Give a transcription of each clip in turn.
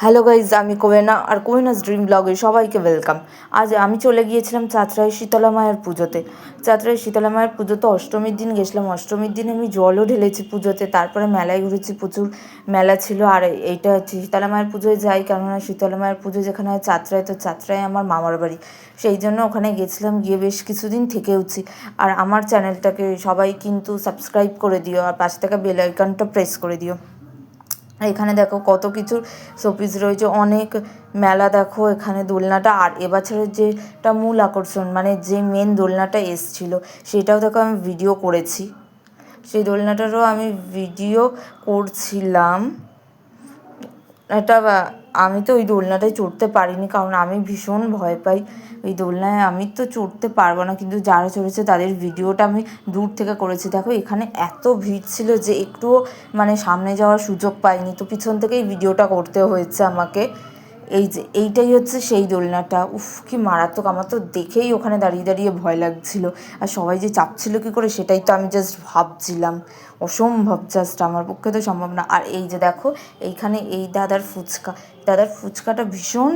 Hello guys, আমি কোয়েনা আর কোয়েনাস dream ব্লগে সবাইকে ওয়েলকাম। আজ আমি চলে গিয়েছিলাম চাতরায় শীতলা মায়ের পুজোতে। চাতরায় শীতলা মায়ের পুজোতে অষ্টমীর দিন গেছিলাম। অষ্টমীর দিন আমি জলও ঢেলেছি পুজোতে, তারপরে মেলায় ঘুরেছি, প্রচুর মেলা ছিল। আর এইটা হচ্ছে শীতলা মায়ের পুজোয় যাই, কেননা শীতলা মায়ের পুজো যেখানে হয় চাতরায়, তো চাতরায় আমার মামার বাড়ি, সেই জন্য ওখানে গেছিলাম। গিয়ে বেশ কিছুদিন থেকেওছি। আর আমার চ্যানেলটাকে সবাই কিন্তু সাবস্ক্রাইব করে দিও, আর পাশে থাকা বেল আইকনটা প্রেস করে দিও। এখানে দেখো কত কিছু শোপিস রয়েছে, অনেক মেলা। দেখো এখানে দোলনাটা, আর এবছরের যেটা মূল আকর্ষণ, মানে যে মেন দোলনাটা এসছিল, সেটাও দেখো আমি ভিডিও করেছি। সেই দোলনাটারও আমি ভিডিও করছিলাম। এটা আমি তো ওই দোলনাটায় চড়তে পারিনি, কারণ আমি ভীষণ ভয় পাই ওই দোলনায়। আমি তো চড়তে পারবো না, কিন্তু যারা চড়েছে তাদের ভিডিওটা আমি দূর থেকে করেছি। দেখো এখানে এত ভিড় ছিল যে একটুও মানে সামনে যাওয়ার সুযোগ পাইনি, তো পিছন থেকেই ভিডিওটা করতে হয়েছে আমাকে। এই যে এইটাই হচ্ছে সেই দোলনাটা। উফ, কি মারাত্মক! আমার তো দেখেই ওখানে দাঁড়িয়ে দাঁড়িয়ে ভয় লাগছিল। আর সবাই যে চাপছিল কী করে, সেটাই তো আমি জাস্ট ভাবছিলাম। অসম্ভব, জাস্ট আমার পক্ষে তো সম্ভব না। আর এই যে দেখো এইখানে এই দাদার ফুচকাটা ভীষণ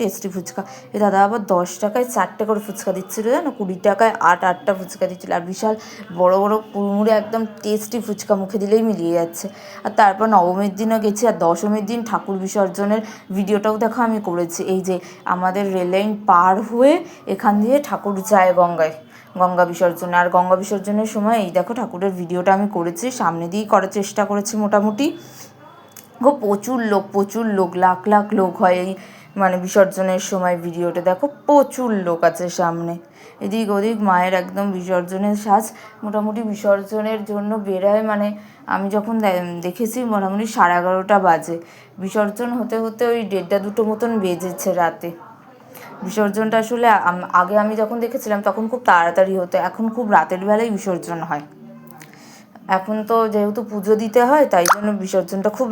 টেস্টি ফুচকা। এই দাদা আবার 10 টাকায় 4টে করে ফুচকা দিচ্ছিলো, জানো, 20 টাকায় 8টা ফুচকা দিচ্ছিলো। আর বিশাল বড় বড় কুড়মুড়ে একদম টেস্টি ফুচকা, মুখে দিলেই মিলিয়ে যাচ্ছে। আর তারপর নবমীর দিনও গেছি, আর দশমীর দিন ঠাকুর বিসর্জনের ভিডিওটাও দেখো আমি করেছি। এই যে আমাদের রেললাইন পার হয়ে এখান দিয়ে ঠাকুর যায় গঙ্গা বিসর্জনে। আর গঙ্গা বিসর্জনের সময় এই দেখো ঠাকুরের ভিডিওটা আমি করেছি, সামনে দিয়েই করার চেষ্টা করেছি মোটামুটি। প্রচুর লোক, লাখ লাখ লোক হয় এই মানে বিসর্জনের সময়। ভিডিওটা দেখো প্রচুর লোক আছে সামনে, এদিক ওদিক মায়ের একদম বিসর্জনের সাজ। মোটামুটি বিসর্জনের জন্য বেরায়, মানে আমি যখন দেখেছি মোটামুটি 11:30টা বাজে। বিসর্জন হতে হতে ওই 1:30-2টো মতন বেজেছে রাতে। বিসর্জনটা আসলে আগে আমি যখন দেখেছিলাম তখন খুব তাড়াতাড়ি হতো, এখন খুব রাতের বেলায় বিসর্জন হয়। এখন তো যেহেতু পুজো দিতে হয়, তাই জন্য বিসর্জনটা খুব